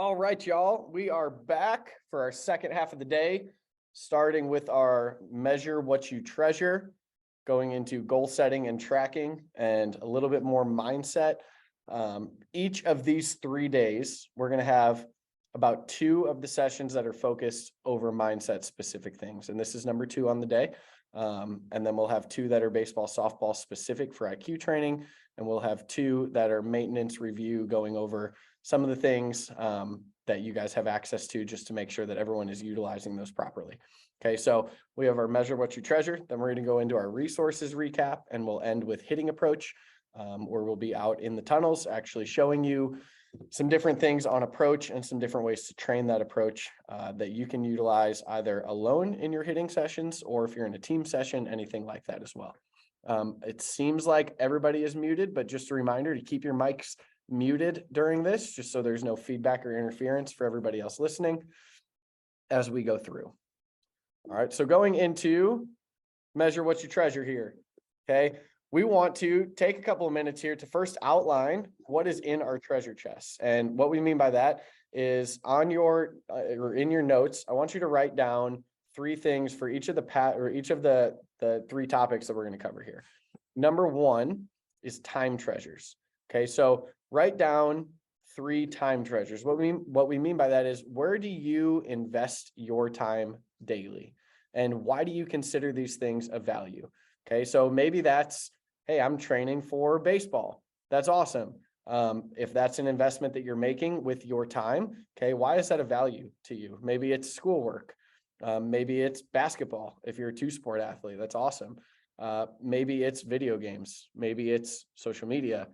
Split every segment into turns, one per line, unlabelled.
All right, y'all, we are back for our second half of the day, starting with our measure what you treasure, going into goal setting and tracking, and a little bit more mindset. Each of these 3 days, we're going to have about 2 of the sessions that are focused over mindset specific things. And this is number 2 on the day. And then we'll have 2 that are baseball, softball specific for IQ training. And we'll have 2 that are maintenance review, going over some of the things that you guys have access to, just to make sure that everyone is utilizing those properly. Okay, so we have our measure what you treasure. Then we're going to go into our resources recap, and we'll end with hitting approach, where we'll be out in the tunnels actually showing you some different things on approach and some different ways to train that approach that you can utilize either alone in your hitting sessions, or if you're in a team session, anything like that as well. It seems like everybody is muted, but just a reminder to keep your mics muted during this, just so there's no feedback or interference for everybody else listening as we go through. All right, so going into measure what you treasure here. Okay, we want to take a couple of minutes here to first outline what is in our treasure chest. And what we mean by that is on your or in your notes, I want you to write down 3 things for each of the 3 topics that we're going to cover here. Number 1 is time treasures. Okay, so write down 3 time treasures. What we mean by that is, where do you invest your time daily? And why do you consider these things of value? Okay, so maybe that's, hey, I'm training for baseball. That's awesome. If that's an investment that you're making with your time, okay, why is that a value to you? Maybe it's schoolwork. Maybe it's basketball. If you're a 2-sport athlete, that's awesome. Maybe it's video games. Maybe it's social media.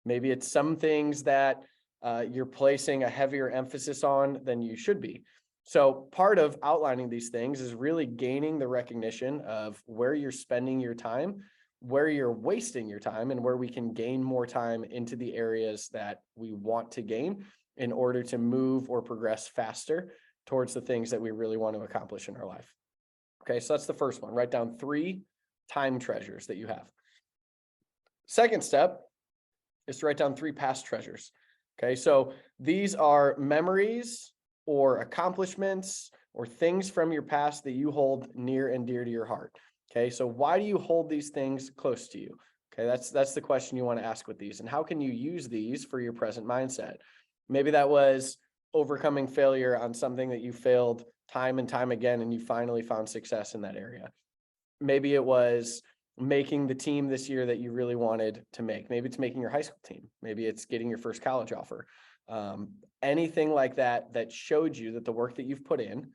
Maybe it's some things that you're placing a heavier emphasis on than you should be. So part of outlining these things is really gaining the recognition of where you're spending your time, where you're wasting your time, and where we can gain more time into the areas that we want to gain in order to move or progress faster towards the things that we really want to accomplish in our life. Okay, so that's the first one. Write down 3 time treasures that you have. Second step is to write down 3 past treasures. Okay, so these are memories or accomplishments or things from your past that you hold near and dear to your heart. Okay, so why do you hold these things close to you? Okay, that's the question you want to ask with these. And how can you use these for your present mindset? Maybe that was overcoming failure on something that you failed time and time again, and you finally found success in that area. Maybe it was making the team this year that you really wanted to make. Maybe it's making your high school team. Maybe it's getting your first college offer. Anything like that that showed you that the work that you've put in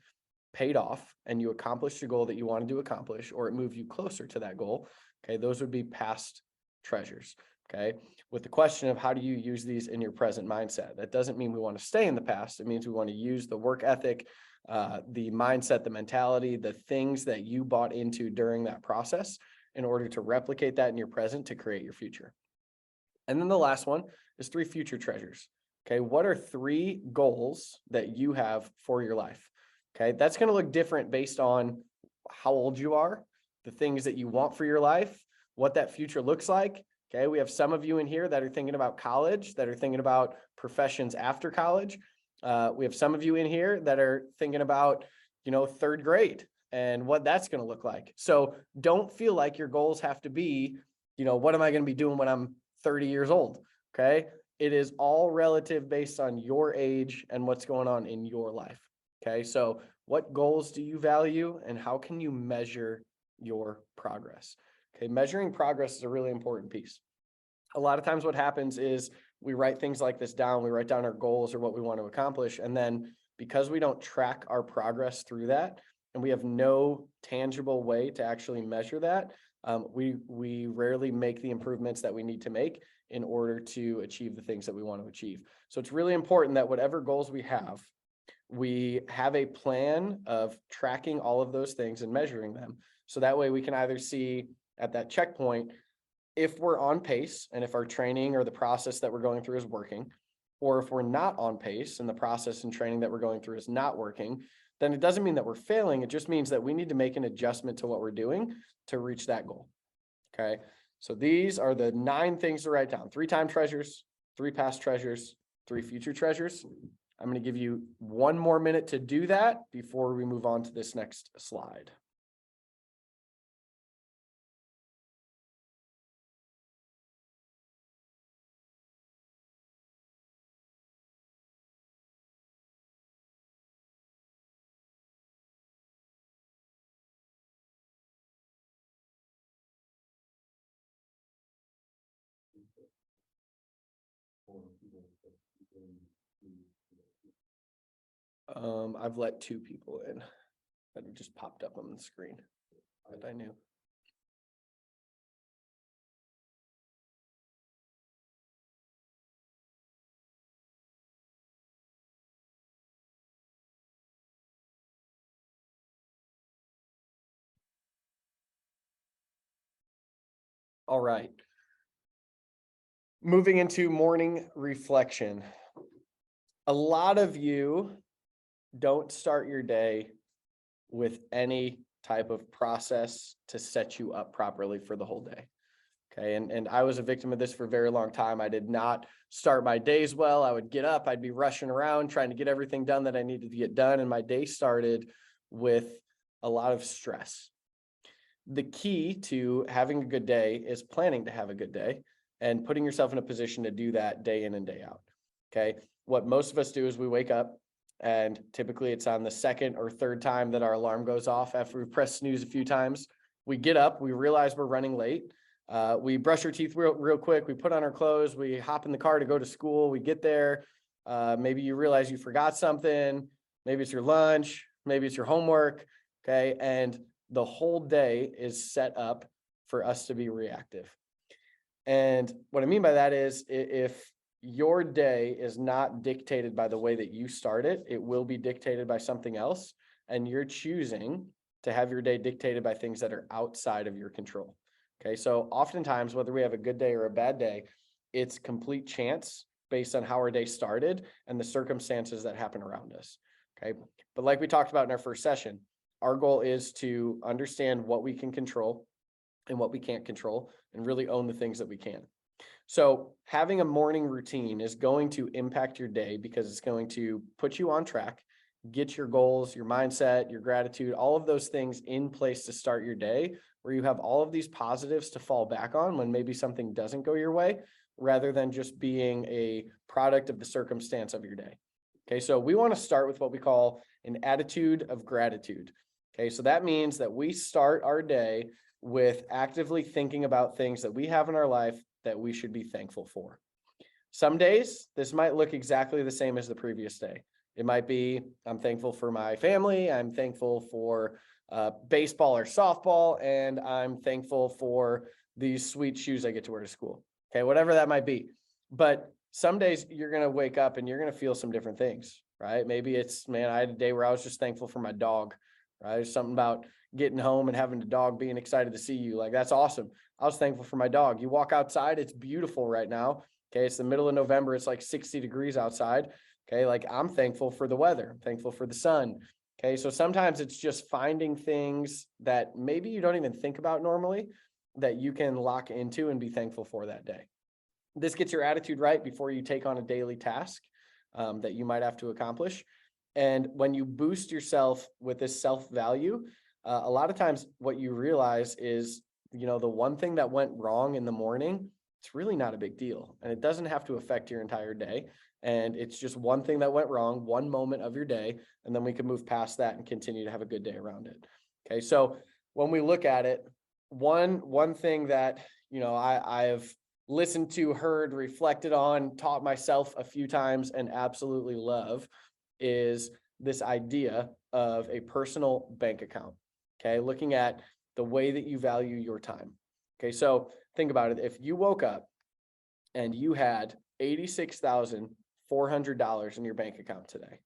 paid off and you accomplished the goal that you wanted to accomplish, or it moved you closer to that goal. Okay, those would be past treasures. Okay, with the question of how do you use these in your present mindset? That doesn't mean we want to stay in the past. It means we want to use the work ethic, the mindset, the mentality, the things that you bought into during that process in order to replicate that in your present to create your future. And then the last one is 3 future treasures. Okay, what are 3 goals that you have for your life? Okay, that's going to look different based on how old you are, the things that you want for your life, what that future looks like. Okay, we have some of you in here that are thinking about college, that are thinking about professions after college. We have some of you in here that are thinking about, 3rd grade and what that's going to look like. So don't feel like your goals have to be, what am I going to be doing when I'm 30 years old? Okay, it is all relative based on your age and what's going on in your life. Okay, so what goals do you value and how can you measure your progress? Okay, measuring progress is a really important piece. A lot of times what happens is we write things like this down. We write down our goals or what we want to accomplish. And then because we don't track our progress through that, and we have no tangible way to actually measure that, we rarely make the improvements that we need to make in order to achieve the things that we want to achieve. So it's really important that whatever goals we have a plan of tracking all of those things and measuring them. So that way we can either see at that checkpoint if we're on pace and if our training or the process that we're going through is working, or if we're not on pace and the process and training that we're going through is not working, then it doesn't mean that we're failing. It just means that we need to make an adjustment to what we're doing to reach that goal. Okay, so these are the 9 things to write down: 3 time treasures, 3 past treasures, 3 future treasures. I'm going to give you one more minute to do that before we move on to this next slide. I've let 2 people in that have just popped up on the screen that I knew. All right. Moving into morning reflection. A lot of you don't start your day with any type of process to set you up properly for the whole day. Okay. And I was a victim of this for a very long time. I did not start my days well. I would get up, I'd be rushing around trying to get everything done that I needed to get done. And my day started with a lot of stress. The key to having a good day is planning to have a good day and putting yourself in a position to do that day in and day out. Okay. What most of us do is we wake up, and typically it's on the second or third time that our alarm goes off after we've pressed snooze a few times. We get up, we realize we're running late. We brush our teeth real quick. We put on our clothes. We hop in the car to go to school. We get there. Maybe you realize you forgot something. Maybe it's your lunch. Maybe it's your homework. Okay. And the whole day is set up for us to be reactive. And what I mean by that is, if your day is not dictated by the way that you start it, it will be dictated by something else. And you're choosing to have your day dictated by things that are outside of your control. Okay. So oftentimes, whether we have a good day or a bad day, it's complete chance based on how our day started and the circumstances that happen around us. Okay. But like we talked about in our first session, our goal is to understand what we can control and what we can't control and really own the things that we can. So having a morning routine is going to impact your day because it's going to put you on track, get your goals, your mindset, your gratitude, all of those things in place to start your day, where you have all of these positives to fall back on when maybe something doesn't go your way, rather than just being a product of the circumstance of your day. Okay, so we want to start with what we call an attitude of gratitude. Okay, so that means that we start our day with actively thinking about things that we have in our life that we should be thankful for. Some days, this might look exactly the same as the previous day. It might be, I'm thankful for my family, I'm thankful for baseball or softball, and I'm thankful for these sweet shoes I get to wear to school. Okay, whatever that might be. But some days you're going to wake up and you're going to feel some different things, right? Maybe it's, man, I had a day where I was just thankful for my dog, right? There's something about getting home and having the dog being excited to see you. Like, that's awesome. I was thankful for my dog. You walk outside, it's beautiful right now. Okay. It's the middle of November. It's like 60 degrees outside. Okay. Like, I'm thankful for the weather. I'm thankful for the sun. Okay. So sometimes it's just finding things that maybe you don't even think about normally that you can lock into and be thankful for that day. This gets your attitude right before you take on a daily task that you might have to accomplish. And when you boost yourself with this self-value, a lot of times what you realize is, the one thing that went wrong in the morning, it's really not a big deal. And it doesn't have to affect your entire day. And it's just one thing that went wrong, one moment of your day. And then we can move past that and continue to have a good day around it. Okay. So when we look at it, one thing that, I've listened to, heard, reflected on, taught myself a few times and absolutely love is this idea of a personal bank account. Okay. Looking at the way that you value your time. Okay. So think about it. If you woke up and you had $86,400 in your bank account today,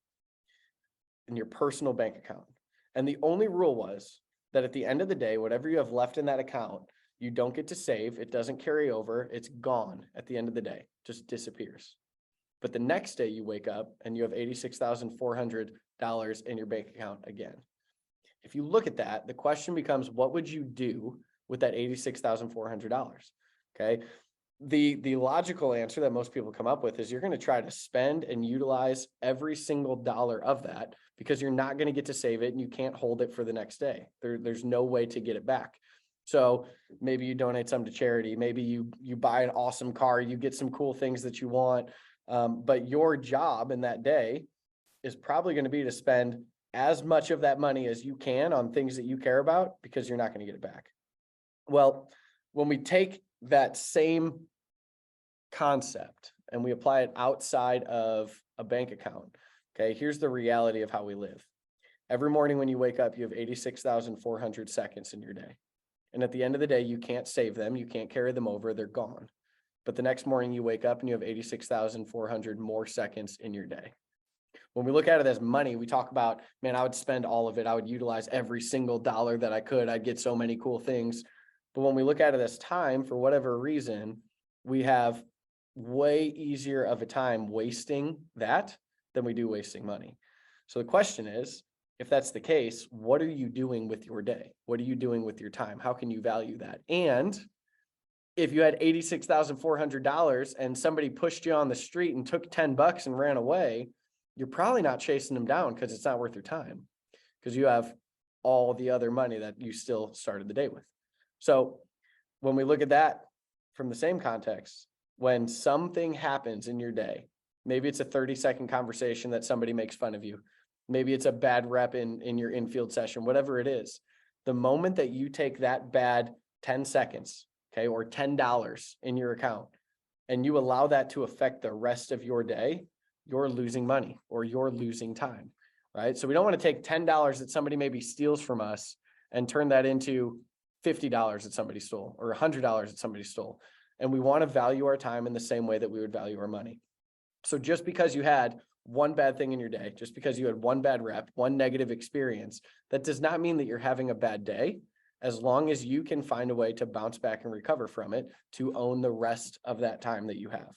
in your personal bank account, and the only rule was that at the end of the day, whatever you have left in that account, you don't get to save. It doesn't carry over. It's gone at the end of the day, just disappears. But the next day you wake up and you have $86,400 in your bank account again. If you look at that, the question becomes, what would you do with that $86,400? Okay. The logical answer that most people come up with is you're going to try to spend and utilize every single dollar of that because you're not going to get to save it and you can't hold it for the next day. There's no way to get it back. So maybe you donate some to charity. Maybe you buy an awesome car, you get some cool things that you want. But your job in that day is probably going to be to spend as much of that money as you can on things that you care about because you're not going to get it back. Well, when we take that same concept and we apply it outside of a bank account, okay, here's the reality of how we live. Every morning when you wake up, you have 86,400 seconds in your day. And at the end of the day, you can't save them. You can't carry them over. They're gone. But the next morning you wake up and you have 86,400 more seconds in your day. When we look at it as money, we talk about, man, I would spend all of it. I would utilize every single dollar that I could. I'd get so many cool things. But when we look at it as time, for whatever reason, we have way easier of a time wasting that than we do wasting money. So the question is, if that's the case, what are you doing with your day? What are you doing with your time? How can you value that? And if you had $86,400 and somebody pushed you on the street and took $10 and ran away, you're probably not chasing them down because it's not worth your time because you have all the other money that you still started the day with. So when we look at that from the same context, when something happens in your day, maybe it's a 30-second conversation that somebody makes fun of you. Maybe it's a bad rep in your infield session, whatever it is. The moment that you take that bad 10 seconds, okay, or $10 in your account, and you allow that to affect the rest of your day, you're losing money or you're losing time, right? So we don't want to take $10 that somebody maybe steals from us and turn that into $50 that somebody stole or $100 that somebody stole. And we want to value our time in the same way that we would value our money. So just because you had one bad thing in your day, just because you had one bad rep, one negative experience, that does not mean that you're having a bad day, as long as you can find a way to bounce back and recover from it to own the rest of that time that you have.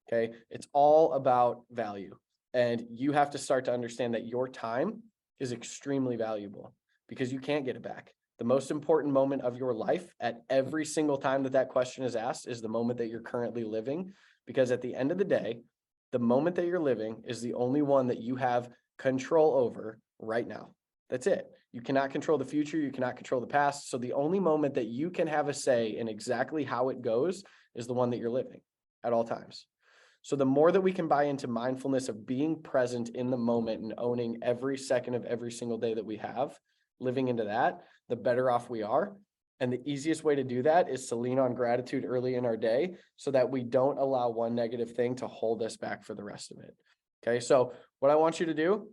Okay. It's all about value. And you have to start to understand that your time is extremely valuable because you can't get it back. The most important moment of your life at every single time that question is asked is the moment that you're currently living, because at the end of the day, the moment that you're living is the only one that you have control over right now. That's it. You cannot control the future. You cannot control the past. So the only moment that you can have a say in exactly how it goes is the one that you're living at all times. So the more that we can buy into mindfulness of being present in the moment and owning every second of every single day that we have, living into that, the better off we are. And the easiest way to do that is to lean on gratitude early in our day so that we don't allow one negative thing to hold us back for the rest of it. Okay. So what I want you to do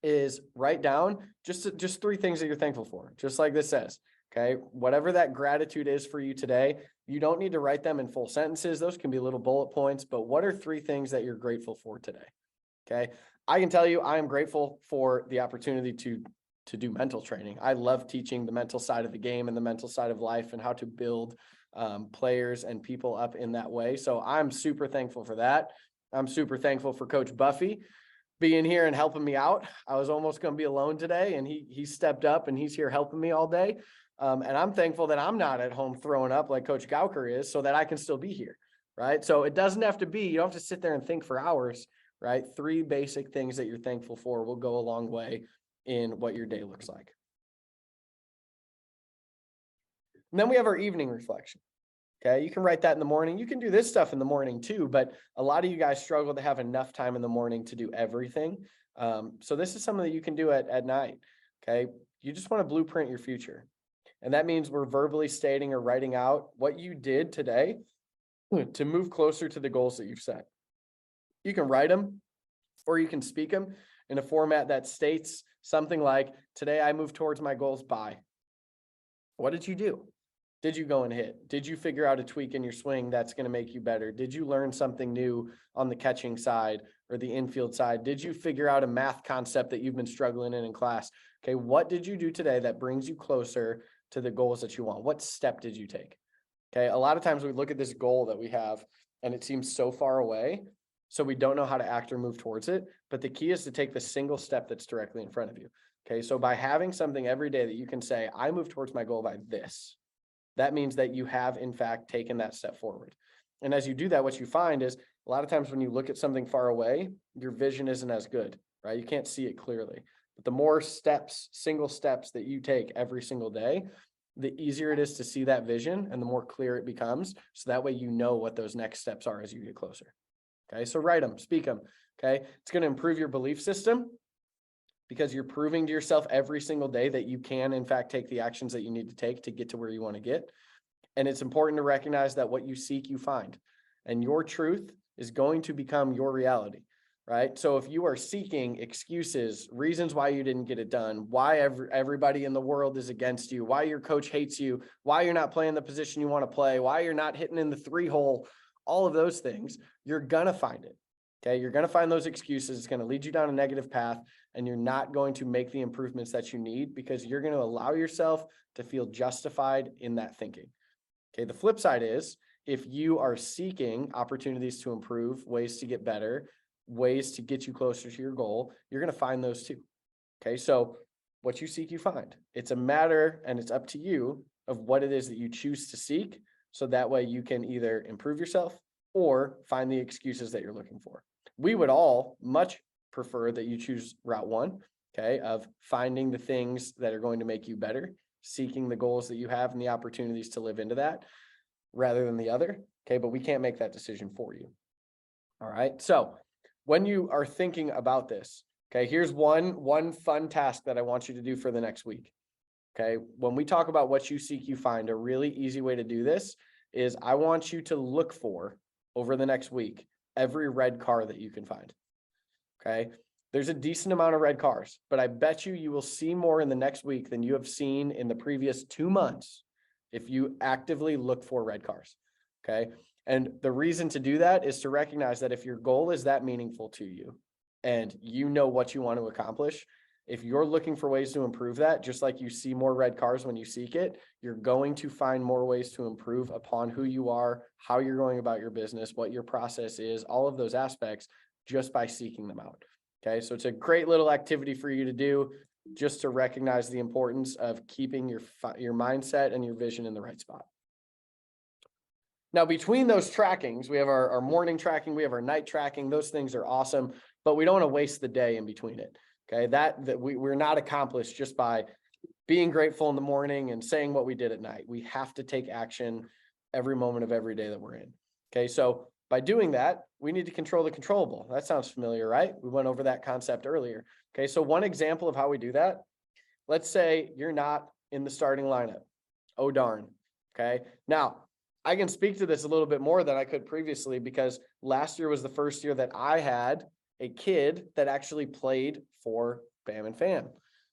is write down just 3 things that you're thankful for, just like this says. Okay. Whatever that gratitude is for you today, you don't need to write them in full sentences. Those can be little bullet points, but what are 3 things that you're grateful for today? Okay. I can tell you, I am grateful for the opportunity to do mental training. I love teaching the mental side of the game and the mental side of life and how to build players and people up in that way. So I'm super thankful for that. I'm super thankful for Coach Buffy being here and helping me out. I was almost going to be alone today, and he stepped up and he's here helping me all day. And I'm thankful that I'm not at home throwing up like Coach Gauker is, so that I can still be here, right? So it doesn't have to be, you don't have to sit there and think for hours, right? 3 basic things that you're thankful for will go a long way in what your day looks like. And then we have our evening reflection. Okay. You can write that in the morning. You can do this stuff in the morning too, but a lot of you guys struggle to have enough time in the morning to do everything. So this is something that you can do at night. Okay. You just want to blueprint your future. And that means we're verbally stating or writing out what you did today to move closer to the goals that you've set. You can write them or you can speak them in a format that states something like, today I moved towards my goals by. What did you do? Did you go and hit? Did you figure out a tweak in your swing that's going to make you better? Did you learn something new on the catching side or the infield side? Did you figure out a math concept that you've been struggling in class? Okay, what did you do today that brings you closer to the goals that you want? What step did you take? Okay, a lot of times we look at this goal that we have and it seems so far away, so we don't know how to act or move towards it. But the key is to take the single step that's directly in front of you. Okay, so by having something every day that you can say, I move towards my goal by this, that means that you have in fact taken that step forward. And as you do that, what you find is a lot of times when you look at something far away, your vision isn't as good, right? You can't see it clearly. But the more steps, single steps that you take every single day, the easier it is to see that vision and the more clear it becomes. So that way you know what those next steps are as you get closer. Okay, so write them, speak them. Okay, it's going to improve your belief system because you're proving to yourself every single day that you can, in fact, take the actions that you need to take to get to where you want to get. And it's important to recognize that what you seek, you find. And your truth is going to become your reality, right? So if you are seeking excuses, reasons why you didn't get it done, why everybody in the world is against you, why your coach hates you, why you're not playing the position you want to play, why you're not hitting in the 3-hole, all of those things, you're going to find it. Okay, you're going to find those excuses. It's going to lead you down a negative path, and you're not going to make the improvements that you need because you're going to allow yourself to feel justified in that thinking. Okay, the flip side is if you are seeking opportunities to improve, ways to get better, ways to get you closer to your goal, you're going to find those too. Okay, so what you seek, you find. It's a matter, and it's up to you of what it is that you choose to seek. So that way you can either improve yourself or find the excuses that you're looking for. We would all much prefer that you choose route 1, okay, of finding the things that are going to make you better, seeking the goals that you have and the opportunities to live into that rather than the other. Okay, but we can't make that decision for you. All right. So when you are thinking about this, okay, here's one fun task that I want you to do for the next week. Okay, when we talk about what you seek, you find, a really easy way to do this is I want you to look for, over the next week, every red car that you can find. Okay, there's a decent amount of red cars, but I bet you will see more in the next week than you have seen in the previous 2 months if you actively look for red cars. Okay, and the reason to do that is to recognize that if your goal is that meaningful to you and you know what you want to accomplish, if you're looking for ways to improve that, just like you see more red cars when you seek it, you're going to find more ways to improve upon who you are, how you're going about your business, what your process is, all of those aspects just by seeking them out. Okay, so it's a great little activity for you to do just to recognize the importance of keeping your mindset and your vision in the right spot. Now, between those trackings, we have our morning tracking, we have our night tracking. Those things are awesome, but we don't want to waste the day in between it. Okay, that we're not accomplished just by being grateful in the morning and saying what we did at night. We have to take action every moment of every day that we're in. Okay, so by doing that, we need to control the controllable. That sounds familiar, right? We went over that concept earlier. Okay, so one example of how we do that, let's say you're not in the starting lineup. Oh, darn. Okay, now I can speak to this a little bit more than I could previously because last year was the first year that I had a kid that actually played for Bam and Fam.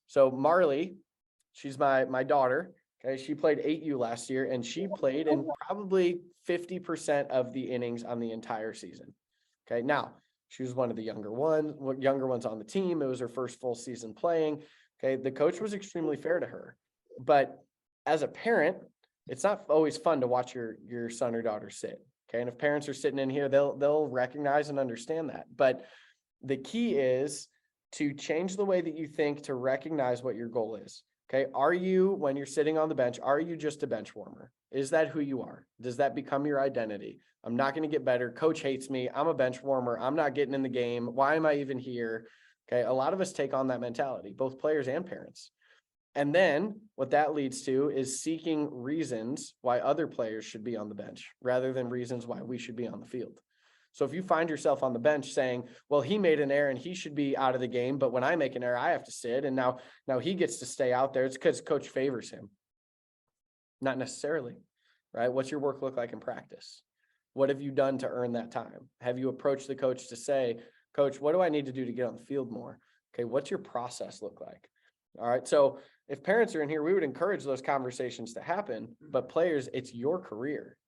So Marley, she's my daughter. Okay, she played 8U last year, and she played in probably 50% of the innings on the entire season. Okay, now she was one of the younger ones on the team. It was her first full season playing. Okay, the coach was extremely fair to her, but as a parent, it's not always fun to watch your son or daughter sit. Okay, and if parents are sitting in here, they'll recognize and understand that. But the key is to change the way that you think to recognize what your goal is. Okay, are you, when you're sitting on the bench, are you just a bench warmer? Is that who you are? Does that become your identity? I'm not going to get better. Coach hates me. I'm a bench warmer. I'm not getting in the game. Why am I even here? Okay, a lot of us take on that mentality, both players and parents. And then what that leads to is seeking reasons why other players should be on the bench rather than reasons why we should be on the field. So if you find yourself on the bench saying, well, he made an error and he should be out of the game, but when I make an error, I have to sit, and now he gets to stay out there, it's because coach favors him. Not necessarily, right? What's your work look like in practice? What have you done to earn that time? Have you approached the coach to say, coach, what do I need to do to get on the field more? Okay, what's your process look like? All right, so if parents are in here, we would encourage those conversations to happen, but players, it's your career.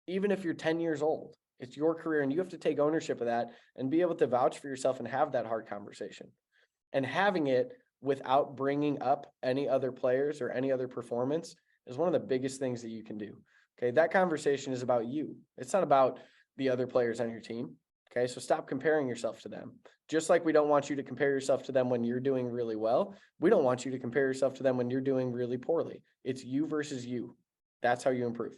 Even if you're 10 years old, it's your career, and you have to take ownership of that and be able to vouch for yourself and have that hard conversation. And having it without bringing up any other players or any other performance is one of the biggest things that you can do. Okay, that conversation is about you. It's not about the other players on your team. Okay, so stop comparing yourself to them. Just like we don't want you to compare yourself to them when you're doing really well, we don't want you to compare yourself to them when you're doing really poorly. It's you versus you. That's how you improve.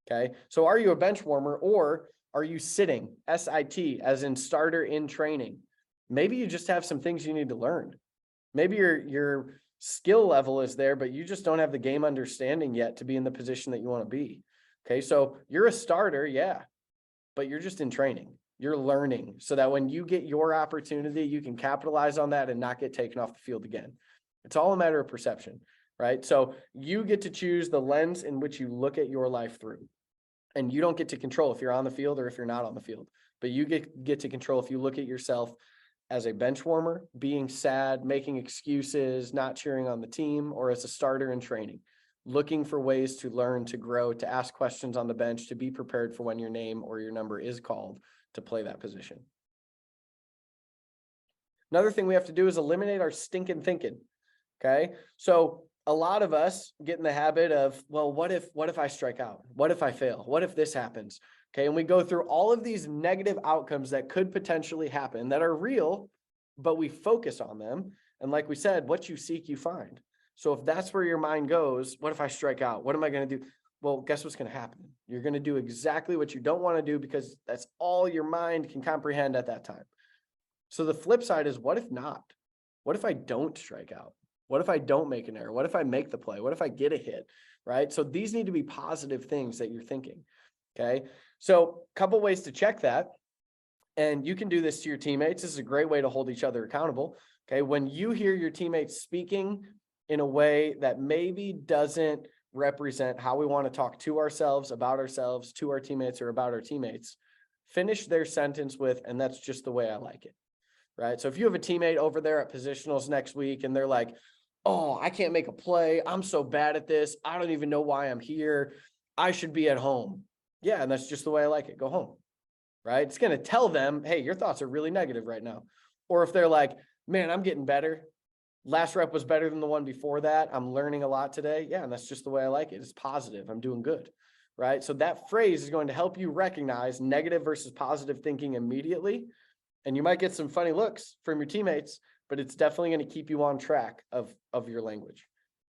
Okay, so are you a bench warmer, or Are you sitting? SIT, as in starter in training. Maybe you just have some things you need to learn. Maybe your skill level is there, but you just don't have the game understanding yet to be in the position that you want to be. Okay, so you're a starter, yeah, but you're just in training. You're learning so that when you get your opportunity, you can capitalize on that and not get taken off the field again. It's all a matter of perception, right? So you get to choose the lens in which you look at your life through. And you don't get to control if you're on the field or if you're not on the field, but you get to control if you look at yourself as a bench warmer, being sad, making excuses, not cheering on the team, or as a starter in training, looking for ways to learn, to grow, to ask questions on the bench, to be prepared for when your name or your number is called to play that position. Another thing we have to do is eliminate our stinking thinking. Okay. So a lot of us get in the habit of, well, what if I strike out? What if I fail? What if this happens? Okay. And we go through all of these negative outcomes that could potentially happen that are real, but we focus on them. And like we said, what you seek, you find. So if that's where your mind goes, what if I strike out? What am I going to do? Well, guess what's going to happen? You're going to do exactly what you don't want to do because that's all your mind can comprehend at that time. So the flip side is, what if not? What if I don't strike out? What if I don't make an error? What if I make the play? What if I get a hit, right? So these need to be positive things that you're thinking, okay? So a couple ways to check that, and you can do this to your teammates. This is a great way to hold each other accountable, okay? When you hear your teammates speaking in a way that maybe doesn't represent how we want to talk to ourselves, about ourselves, to our teammates, or about our teammates, finish their sentence with, and that's just the way I like it, right? So if you have a teammate over there at positionals next week and they're like, oh, I can't make a play. I'm so bad at this. I don't even know why I'm here. I should be at home. Yeah, and that's just the way I like it. Go home, right? It's going to tell them, hey, your thoughts are really negative right now. Or if they're like, man, I'm getting better. Last rep was better than the one before that. I'm learning a lot today. Yeah, and that's just the way I like it. It's positive. I'm doing good, right? So that phrase is going to help you recognize negative versus positive thinking immediately. And you might get some funny looks from your teammates, but it's definitely going to keep you on track of your language.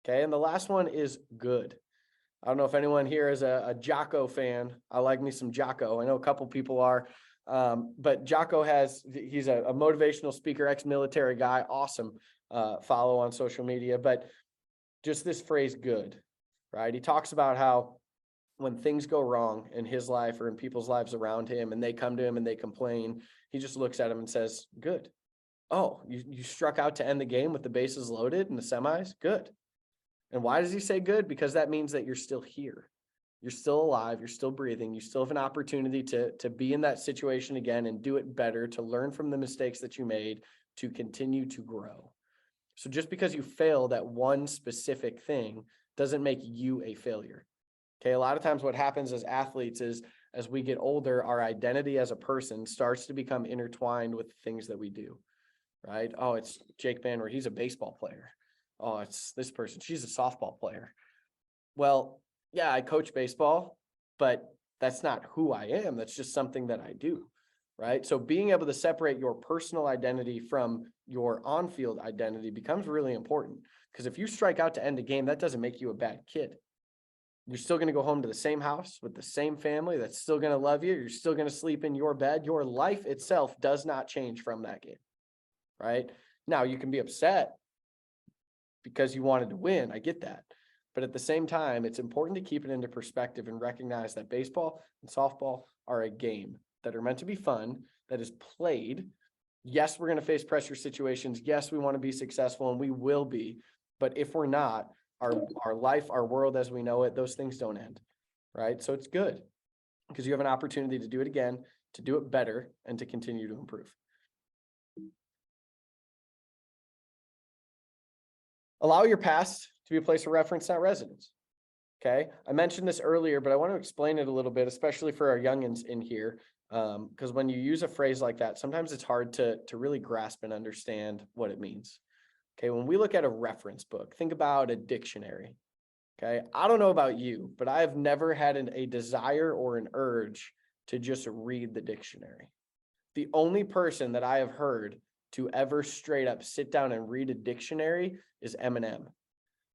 Okay. And the last one is good. I don't know if anyone here is a Jocko fan. I like me some Jocko. I know a couple people are, but Jocko he's a motivational speaker, ex-military guy. Awesome. Follow on social media, but just this phrase, good, right? He talks about how when things go wrong in his life or in people's lives around him and they come to him and they complain, he just looks at him and says, good. Oh, you struck out to end the game with the bases loaded in the semis? Good. And why does he say good? Because that means that you're still here. You're still alive. You're still breathing. You still have an opportunity to be in that situation again and do it better, to learn from the mistakes that you made, to continue to grow. So just because you failed at one specific thing doesn't make you a failure. Okay, a lot of times what happens as athletes is as we get older, our identity as a person starts to become intertwined with the things that we do, right? Oh, it's Jake Banner. He's a baseball player. Oh, it's this person. She's a softball player. Well, yeah, I coach baseball, but that's not who I am. That's just something that I do, right? So being able to separate your personal identity from your on-field identity becomes really important, because if you strike out to end a game, that doesn't make you a bad kid. You're still going to go home to the same house with the same family that's still going to love you. You're still going to sleep in your bed. Your life itself does not change from that game, right? Now, you can be upset because you wanted to win. I get that. But at the same time, it's important to keep it into perspective and recognize that baseball and softball are a game that are meant to be fun, that is played. Yes, we're going to face pressure situations. Yes, we want to be successful, and we will be. But if we're not, our life, our world as we know it, those things don't end, right? So it's good because you have an opportunity to do it again, to do it better, and to continue to improve. Allow your past to be a place of reference, not residence. Okay. I mentioned this earlier, but I want to explain it a little bit, especially for our youngins in here. Because when you use a phrase like that, sometimes it's hard to really grasp and understand what it means. Okay. When we look at a reference book, think about a dictionary. Okay. I don't know about you, but I've never had a desire or an urge to just read the dictionary. The only person that I have heard to ever straight up sit down and read a dictionary is Eminem.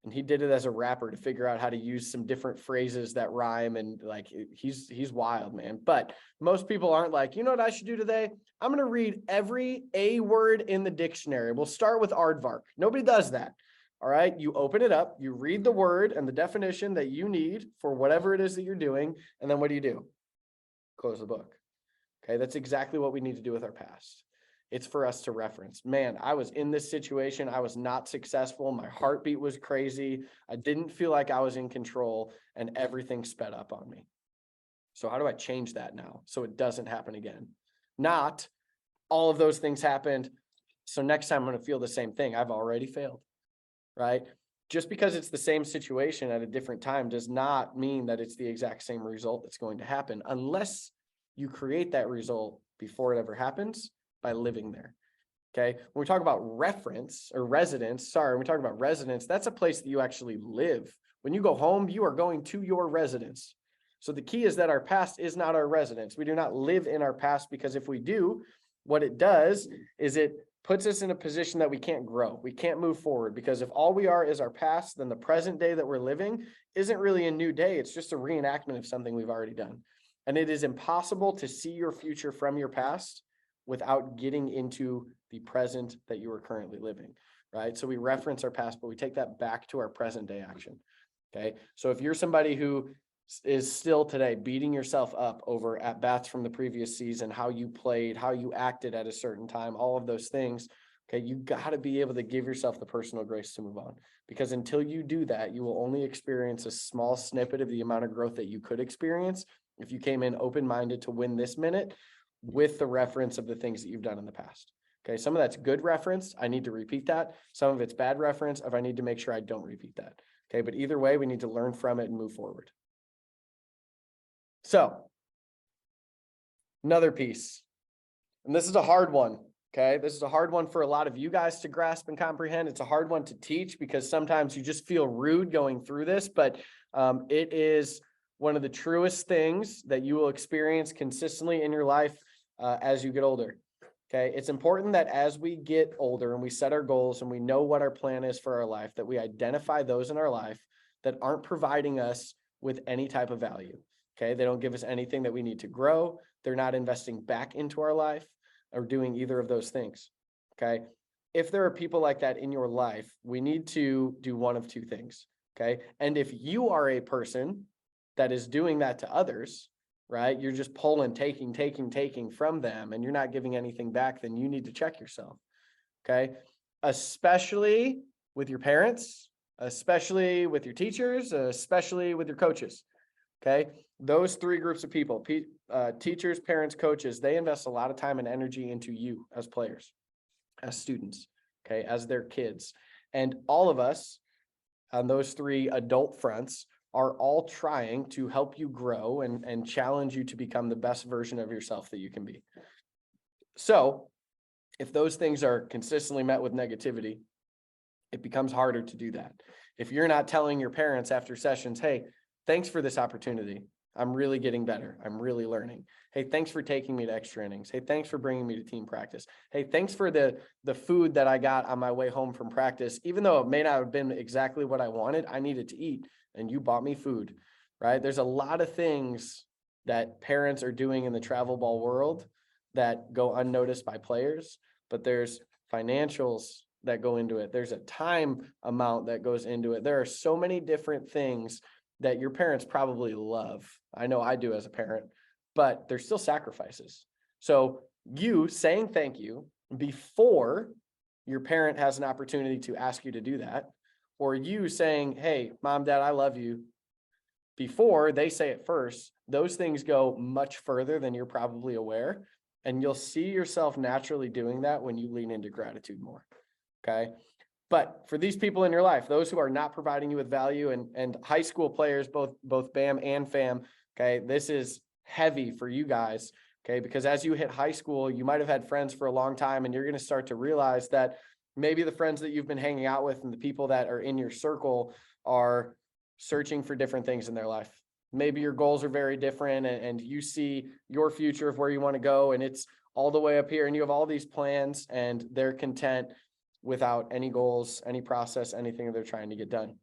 And he did it as a rapper to figure out how to use some different phrases that rhyme. And like, he's wild, man. But most people aren't like, you know what I should do today? I'm going to read every A word in the dictionary. We'll start with aardvark. Nobody does that. All right. You open it up, you read the word and the definition that you need for whatever it is that you're doing. And then what do? Close the book. Okay. That's exactly what we need to do with our past. It's for us to reference. Man, I was in this situation. I was not successful. My heartbeat was crazy. I didn't feel like I was in control and everything sped up on me. So how do I change that now so it doesn't happen again? Not all of those things happened, so next time I'm going to feel the same thing. I've already failed, right? Just because it's the same situation at a different time does not mean that it's the exact same result that's going to happen unless you create that result before it ever happens by living there. Okay. When we talk about reference or residence, when we talk about residence, that's a place that you actually live. When you go home, you are going to your residence. So the key is that our past is not our residence. We do not live in our past, because if we do, what it does is it puts us in a position that we can't grow. We can't move forward, because if all we are is our past, then the present day that we're living isn't really a new day. It's just a reenactment of something we've already done. And it is impossible to see your future from your past without getting into the present that you are currently living, right? So we reference our past, but we take that back to our present day action. Okay. So if you're somebody who is still today beating yourself up over at bats from the previous season, how you played, how you acted at a certain time, all of those things, okay, you got to be able to give yourself the personal grace to move on, because until you do that, you will only experience a small snippet of the amount of growth that you could experience if you came in open-minded to win this minute with the reference of the things that you've done in the past. Okay, some of that's good reference. I need to repeat that. Some of it's bad reference if I need to make sure I don't repeat that. Okay, but either way, we need to learn from it and move forward. So, another piece, and this is a hard one. Okay, this is a hard one for a lot of you guys to grasp and comprehend. It's a hard one to teach because sometimes you just feel rude going through this, but it is one of the truest things that you will experience consistently in your life as you get older. Okay, it's important that as we get older and we set our goals and we know what our plan is for our life, that we identify those in our life that aren't providing us with any type of value. Okay, they don't give us anything that we need to grow. They're not investing back into our life or doing either of those things. Okay, if there are people like that in your life, we need to do one of two things. Okay, and if you are a person that is doing that to others, right, you're just pulling, taking from them, and you're not giving anything back, then you need to check yourself. Okay, especially with your parents, especially with your teachers, especially with your coaches. Okay, those three groups of people, teachers, parents, coaches, they invest a lot of time and energy into you as players, as students, okay, as their kids. And all of us on those three adult fronts are all trying to help you grow and challenge you to become the best version of yourself that you can be. So if those things are consistently met with negativity, it becomes harder to do that. If you're not telling your parents after sessions, hey, thanks for this opportunity. I'm really getting better. I'm really learning. Hey, thanks for taking me to extra innings. Hey, thanks for bringing me to team practice. Hey, thanks for the food that I got on my way home from practice. Even though it may not have been exactly what I wanted, I needed to eat and you bought me food, right? There's a lot of things that parents are doing in the travel ball world that go unnoticed by players, but there's financials that go into it. There's a time amount that goes into it. There are so many different things that your parents probably love. I know I do as a parent, but there's still sacrifices. So you saying thank you before your parent has an opportunity to ask you to do that, or you saying, hey, mom, dad, I love you, before they say it first, those things go much further than you're probably aware. And you'll see yourself naturally doing that when you lean into gratitude more. Okay. But for these people in your life, those who are not providing you with value, and high school players, both BAM and FAM, okay, this is heavy for you guys, okay, because as you hit high school, you might have had friends for a long time, and you're going to start to realize that maybe the friends that you've been hanging out with and the people that are in your circle are searching for different things in their life. Maybe your goals are very different, and you see your future of where you want to go, and it's all the way up here, and you have all these plans, and they're content without any goals, any process, anything that they're trying to get done.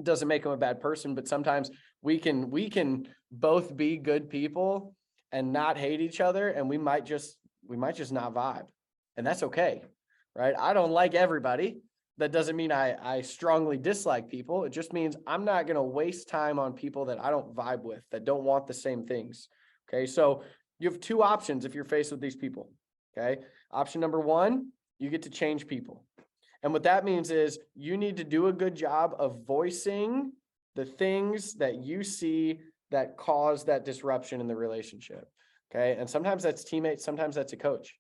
It doesn't make them a bad person, but sometimes we can both be good people and not hate each other, and we might just not vibe. And that's okay, right? I don't like everybody. That doesn't mean I strongly dislike people. It just means I'm not going to waste time on people that I don't vibe with, that don't want the same things. Okay. So you have two options if you're faced with these people. Okay. Option number one, you get to change people. And what that means is you need to do a good job of voicing the things that you see that cause that disruption in the relationship. Okay. And sometimes that's teammates, sometimes that's a coach.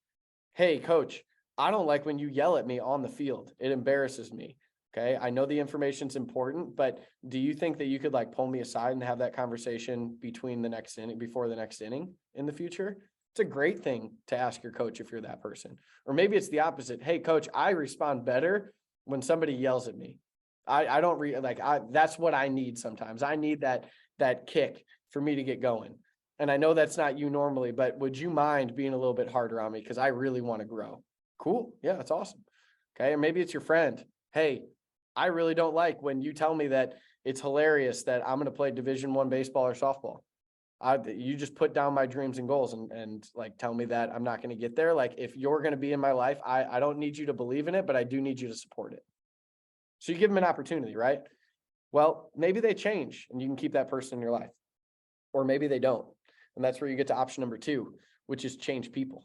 Hey, coach, I don't like when you yell at me on the field. It embarrasses me. Okay. I know the information's important, but do you think that you could like pull me aside and have that conversation between the next inning, before the next inning in the future? It's a great thing to ask your coach if you're that person. Or maybe it's the opposite. Hey, coach, I respond better when somebody yells at me. I don't that's what I need sometimes. I need that kick for me to get going. And I know that's not you normally, but would you mind being a little bit harder on me? Because I really want to grow. Cool. Yeah, that's awesome. Okay. Or maybe it's your friend. Hey, I really don't like when you tell me that it's hilarious that I'm going to play Division I baseball or softball. You just put down my dreams and goals and like tell me that I'm not going to get there. Like if you're going to be in my life, I don't need you to believe in it, but I do need you to support it. So you give them an opportunity, right? Well, maybe they change and you can keep that person in your life, or maybe they don't. And that's where you get to option number two, which is change people.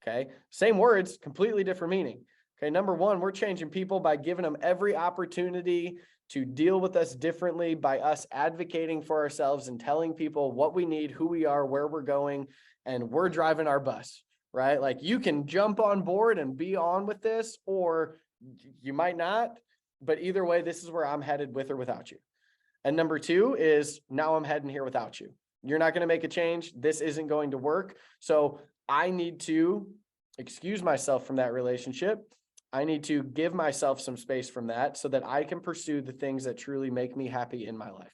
Okay. Same words, completely different meaning. Okay. Number one, we're changing people by giving them every opportunity to deal with us differently, by us advocating for ourselves and telling people what we need, who we are, where we're going, and we're driving our bus, right? Like you can jump on board and be on with this, or you might not, but either way, this is where I'm headed with or without you. And number two is now I'm heading here without you. You're not going to make a change. This isn't going to work. So I need to excuse myself from that relationship. I need to give myself some space from that so that I can pursue the things that truly make me happy in my life.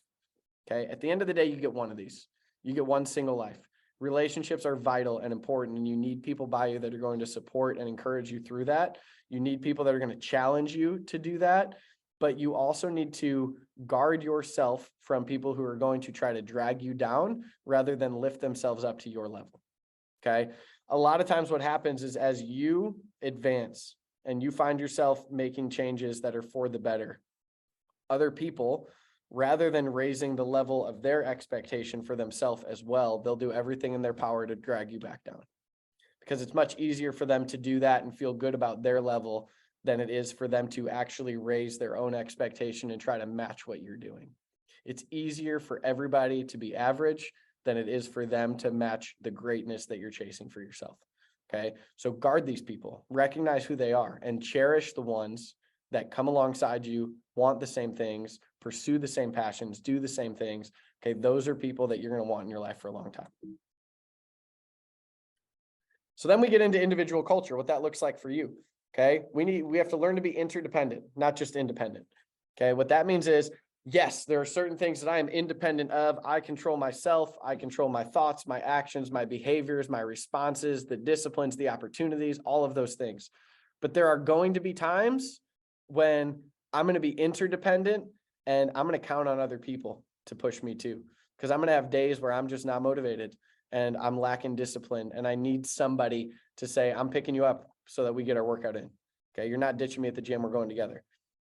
Okay. At the end of the day, you get one of these. You get one single life. Relationships are vital and important, and you need people by you that are going to support and encourage you through that. You need people that are going to challenge you to do that, but you also need to guard yourself from people who are going to try to drag you down rather than lift themselves up to your level. Okay. A lot of times what happens is as you advance and you find yourself making changes that are for the better, other people, rather than raising the level of their expectation for themselves as well, they'll do everything in their power to drag you back down, because it's much easier for them to do that and feel good about their level than it is for them to actually raise their own expectation and try to match what you're doing. It's easier for everybody to be average than it is for them to match the greatness that you're chasing for yourself. Okay. So guard these people, recognize who they are, and cherish the ones that come alongside you, want the same things, pursue the same passions, do the same things. Okay. Those are people that you're going to want in your life for a long time. So then we get into individual culture, what that looks like for you. Okay. We have to learn to be interdependent, not just independent. Okay. What that means is, yes, there are certain things that I am independent of. I control myself. I control my thoughts, my actions, my behaviors, my responses, the disciplines, the opportunities, all of those things. But there are going to be times when I'm going to be interdependent and I'm going to count on other people to push me too, because I'm going to have days where I'm just not motivated and I'm lacking discipline, and I need somebody to say, I'm picking you up so that we get our workout in. Okay. You're not ditching me at the gym. We're going together.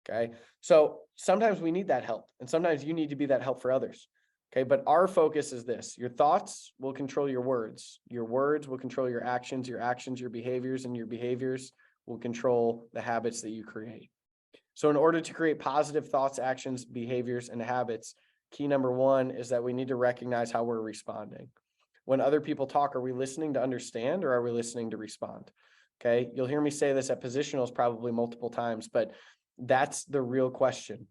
Okay. So sometimes we need that help, and sometimes you need to be that help for others. Okay. But our focus is this: your thoughts will control your words will control your actions, your behaviors, and your behaviors will control the habits that you create. So in order to create positive thoughts, actions, behaviors, and habits, key number one is that we need to recognize how we're responding. When other people talk, are we listening to understand, or are we listening to respond? Okay. You'll hear me say this at positionals probably multiple times, but that's the real question.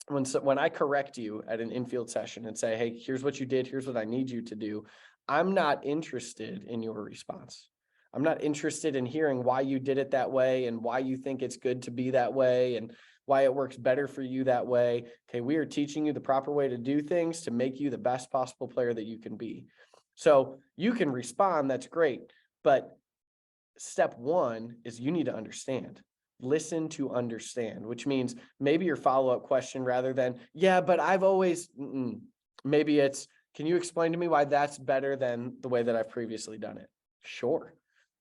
When I correct you at an infield session and say, hey, here's what you did, here's what I need you to do, I'm not interested in your response. I'm not interested in hearing why you did it that way and why you think it's good to be that way and why it works better for you that way. Okay, we are teaching you the proper way to do things to make you the best possible player that you can be. So you can respond, that's great. But step one is you need to understand. listen to understand, which means maybe your follow-up question rather than, yeah, but I've always, maybe it's, can you explain to me why that's better than the way that I've previously done it? Sure.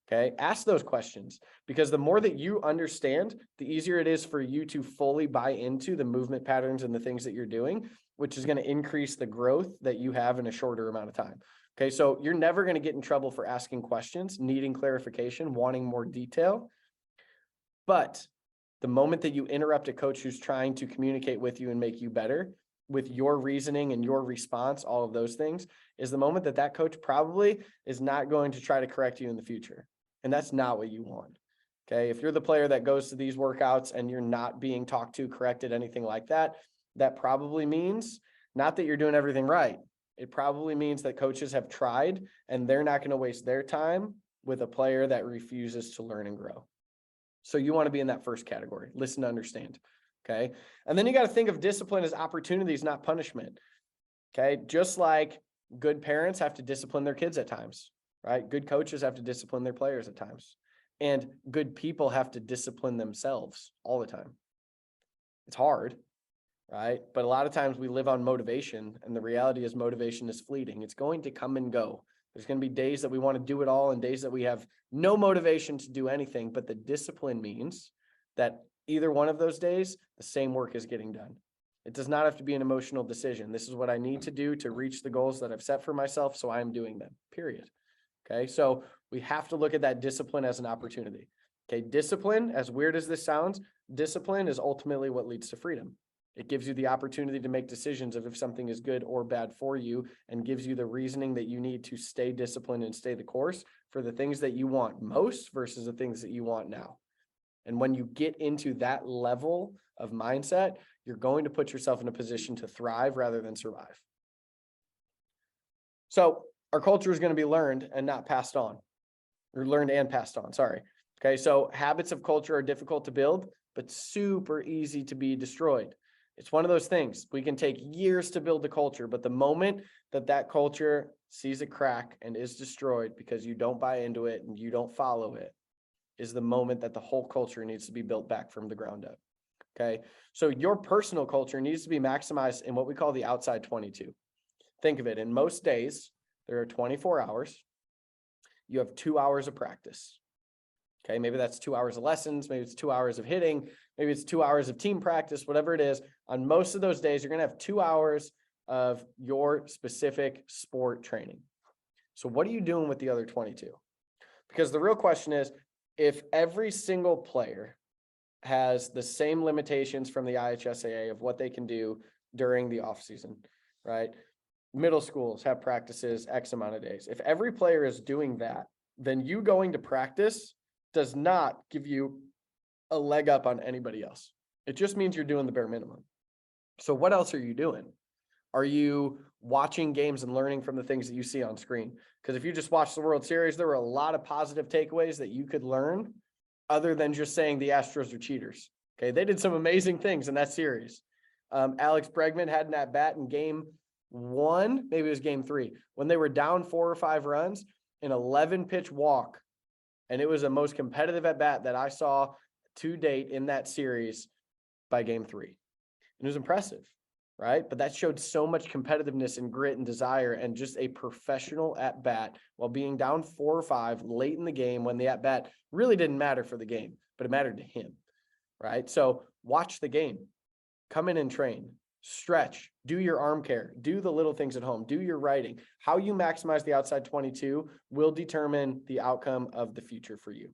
Okay. Ask those questions, because the more that you understand, the easier it is for you to fully buy into the movement patterns and the things that you're doing, which is going to increase the growth that you have in a shorter amount of time. Okay. So you're never going to get in trouble for asking questions, needing clarification, wanting more detail. But the moment that you interrupt a coach who's trying to communicate with you and make you better with your reasoning and your response, all of those things, is the moment that that coach probably is not going to try to correct you in the future. And that's not what you want. Okay. If you're the player that goes to these workouts and you're not being talked to, corrected, anything like that, that probably means not that you're doing everything right. It probably means that coaches have tried and they're not going to waste their time with a player that refuses to learn and grow. So you want to be in that first category, listen to understand. Okay. And then you got to think of discipline as opportunities, not punishment. Okay. Just like good parents have to discipline their kids at times, right? Good coaches have to discipline their players at times, and good people have to discipline themselves all the time. It's hard, right? But a lot of times we live on motivation, and the reality is motivation is fleeting. It's going to come and go. There's going to be days that we want to do it all and days that we have no motivation to do anything, but the discipline means that either one of those days, the same work is getting done. It does not have to be an emotional decision. This is what I need to do to reach the goals that I've set for myself, so I am doing them, period. Okay, so we have to look at that discipline as an opportunity. Okay, discipline, as weird as this sounds, discipline is ultimately what leads to freedom. It gives you the opportunity to make decisions of if something is good or bad for you, and gives you the reasoning that you need to stay disciplined and stay the course for the things that you want most versus the things that you want now. And when you get into that level of mindset, you're going to put yourself in a position to thrive rather than survive. So our culture is going to be learned and not passed on, or learned and passed on. Sorry. Okay. So habits of culture are difficult to build, but super easy to be destroyed. It's one of those things. We can take years to build the culture, but the moment that that culture sees a crack and is destroyed because you don't buy into it and you don't follow it, is the moment that the whole culture needs to be built back from the ground up. Okay. So your personal culture needs to be maximized in what we call the outside 22. Think of it. In most days, there are 24 hours. You have 2 hours of practice. Okay. Maybe that's 2 hours of lessons. Maybe it's 2 hours of hitting. Maybe it's 2 hours of team practice, whatever it is. On most of those days, you're going to have 2 hours of your specific sport training. So what are you doing with the other 22? Because the real question is, if every single player has the same limitations from the IHSAA of what they can do during the off season, right? Middle schools have practices X amount of days. If every player is doing that, then you going to practice does not give you a leg up on anybody else. It just means you're doing the bare minimum. So what else are you doing? Are you watching games and learning from the things that you see on screen? Because if you just watch the World Series, there were a lot of positive takeaways that you could learn other than just saying the Astros are cheaters. Okay, they did some amazing things in that series. Alex Bregman had an at-bat in game 1, maybe it was game 3, when they were down 4 or 5 runs, an 11-pitch walk. And it was the most competitive at-bat that I saw to date in that series by game 3. And it was impressive, right? But that showed so much competitiveness and grit and desire and just a professional at-bat while being down 4 or 5 late in the game when the at-bat really didn't matter for the game, but it mattered to him, right? So watch the game, come in and train, stretch, do your arm care, do the little things at home, do your writing. How you maximize the outside 22 will determine the outcome of the future for you.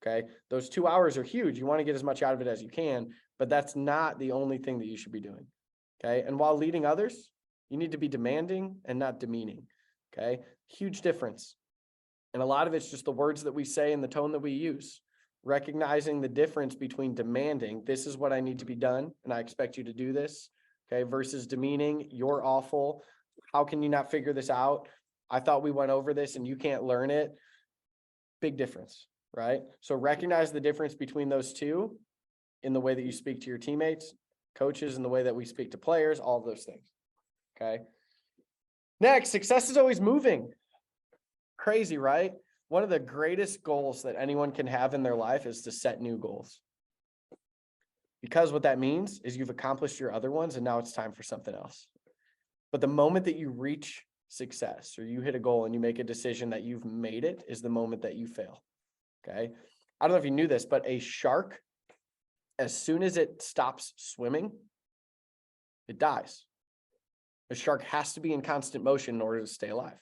Okay. Those 2 hours are huge. You want to get as much out of it as you can, but that's not the only thing that you should be doing. Okay. And while leading others, you need to be demanding and not demeaning. Okay. Huge difference. And a lot of it's just the words that we say and the tone that we use. Recognizing the difference between demanding, this is what I need to be done, and I expect you to do this. Okay. Versus demeaning, you're awful. How can you not figure this out? I thought we went over this and you can't learn it. Big difference, right? So recognize the difference between those two in the way that you speak to your teammates, coaches, and the way that we speak to players, all of those things. Okay. Next, success is always moving. Crazy, right? One of the greatest goals that anyone can have in their life is to set new goals. because what that means is you've accomplished your other ones and now it's time for something else. But the moment that you reach success or you hit a goal and you make a decision that you've made it is the moment that you fail. Okay. I don't know if you knew this, but a shark, as soon as it stops swimming, it dies. A shark has to be in constant motion in order to stay alive.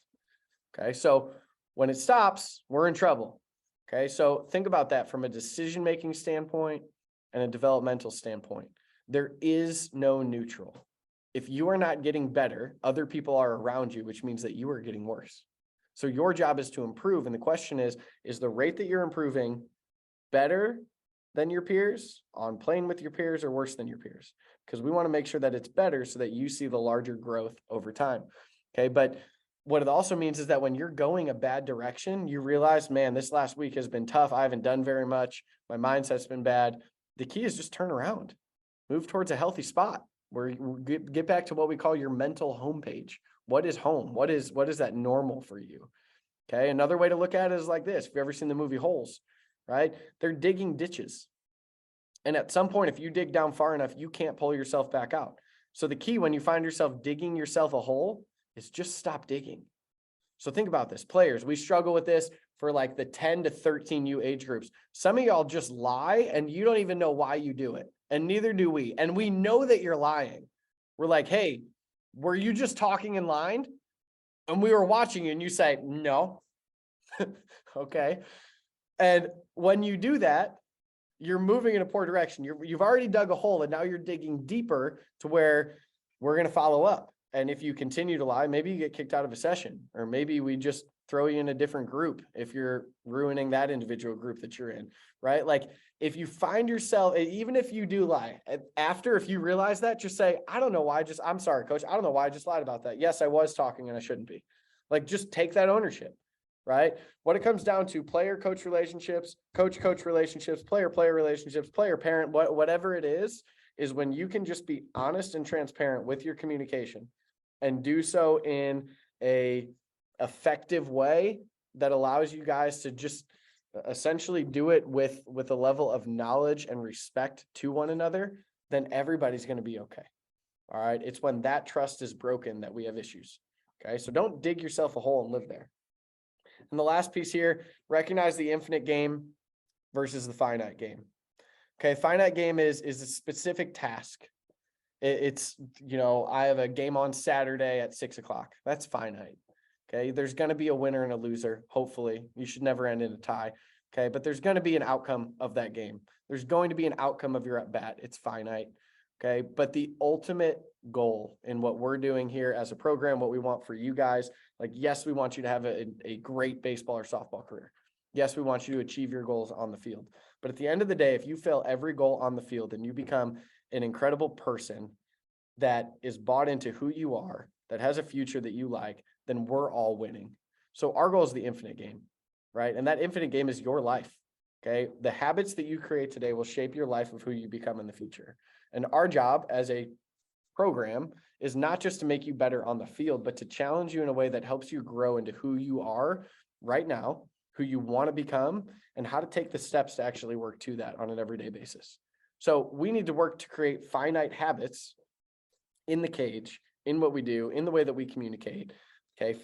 Okay. So when it stops, we're in trouble. Okay. So think about that from a decision-making standpoint and a developmental standpoint. There is no neutral. If you are not getting better, other people are around you, which means that you are getting worse. So your job is to improve. And the question is the rate that you're improving better than your peers, on playing with your peers, or worse than your peers? Because we want to make sure that it's better so that you see the larger growth over time. Okay. But what it also means is that when you're going a bad direction, you realize, man, this last week has been tough. I haven't done very much. My mindset's been bad. The key is just turn around, move towards a healthy spot where you get back to what we call your mental homepage. What is home? What is that normal for you? Okay. Another way to look at it is like this. If you've ever seen the movie Holes, right? They're digging ditches. And at some point, if you dig down far enough, you can't pull yourself back out. So the key when you find yourself digging yourself a hole is just stop digging. So think about this. Players, we struggle with this for like the 10 to 13U age groups. Some of y'all just lie and you don't even know why you do it. And neither do we. And we know that you're lying. We're like, hey, were you just talking and lying? And we were watching you and you say, no. Okay. And when you do that, you're moving in a poor direction. You've already dug a hole and now you're digging deeper to where we're going to follow up. And if you continue to lie, maybe you get kicked out of a session, or maybe we just throw you in a different group if you're ruining that individual group that you're in, right? Like if you find yourself, even if you do lie, if you realize that, just say, I don't know why, I'm sorry, coach. I don't know why I just lied about that. Yes, I was talking and I shouldn't be. Like, just take that ownership, right? What it comes down to, player-coach relationships, coach-coach relationships, player-player relationships, player-parent, whatever it is when you can just be honest and transparent with your communication and do so in a effective way that allows you guys to just essentially do it with a level of knowledge and respect to one another, then everybody's going to be okay. All right. It's when that trust is broken that we have issues. Okay. So don't dig yourself a hole and live there. And the last piece here, recognize the infinite game versus the finite game. Okay. Finite game is a specific task. It's, I have a game on Saturday at 6:00. That's finite. Okay. There's going to be a winner and a loser. Hopefully you should never end in a tie. Okay. But there's going to be an outcome of that game. There's going to be an outcome of your at bat. It's finite. Okay. But the ultimate goal in what we're doing here as a program, what we want for you guys, like, yes, we want you to have a great baseball or softball career. Yes, we want you to achieve your goals on the field. But at the end of the day, if you fail every goal on the field and you become an incredible person that is bought into who you are, that has a future that you like, then we're all winning. So our goal is the infinite game, right? And that infinite game is your life. Okay. The habits that you create today will shape your life of who you become in the future. And our job as a program is not just to make you better on the field, but to challenge you in a way that helps you grow into who you are right now, who you want to become, and how to take the steps to actually work to that on an everyday basis. So we need to work to create finite habits in the cage, in what we do, in the way that we communicate. Okay.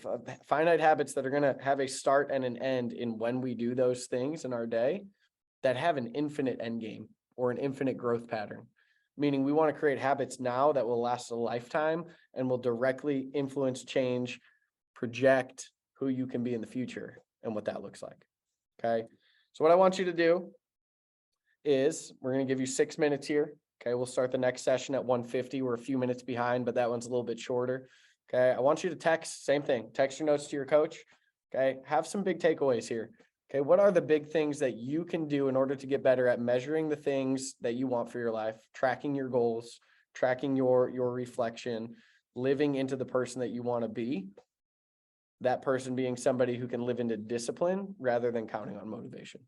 Finite habits that are going to have a start and an end in when we do those things in our day that have an infinite end game or an infinite growth pattern. Meaning we want to create habits now that will last a lifetime and will directly influence, change, project who you can be in the future and what that looks like. Okay. So what I want you to do is we're going to give you 6 minutes here. Okay. We'll start the next session at 1:50. We're a few minutes behind, but that one's a little bit shorter. Okay. I want you to text, same thing, text your notes to your coach. Okay. Have some big takeaways here. Okay. What are the big things that you can do in order to get better at measuring the things that you want for your life, tracking your goals, tracking your reflection, living into the person that you want to be? That person being somebody who can live into discipline rather than counting on motivation.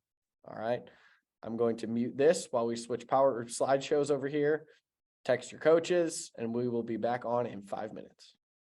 All right. I'm going to mute this while we switch power slideshows over here. Text your coaches, and we will be back on in 5 minutes.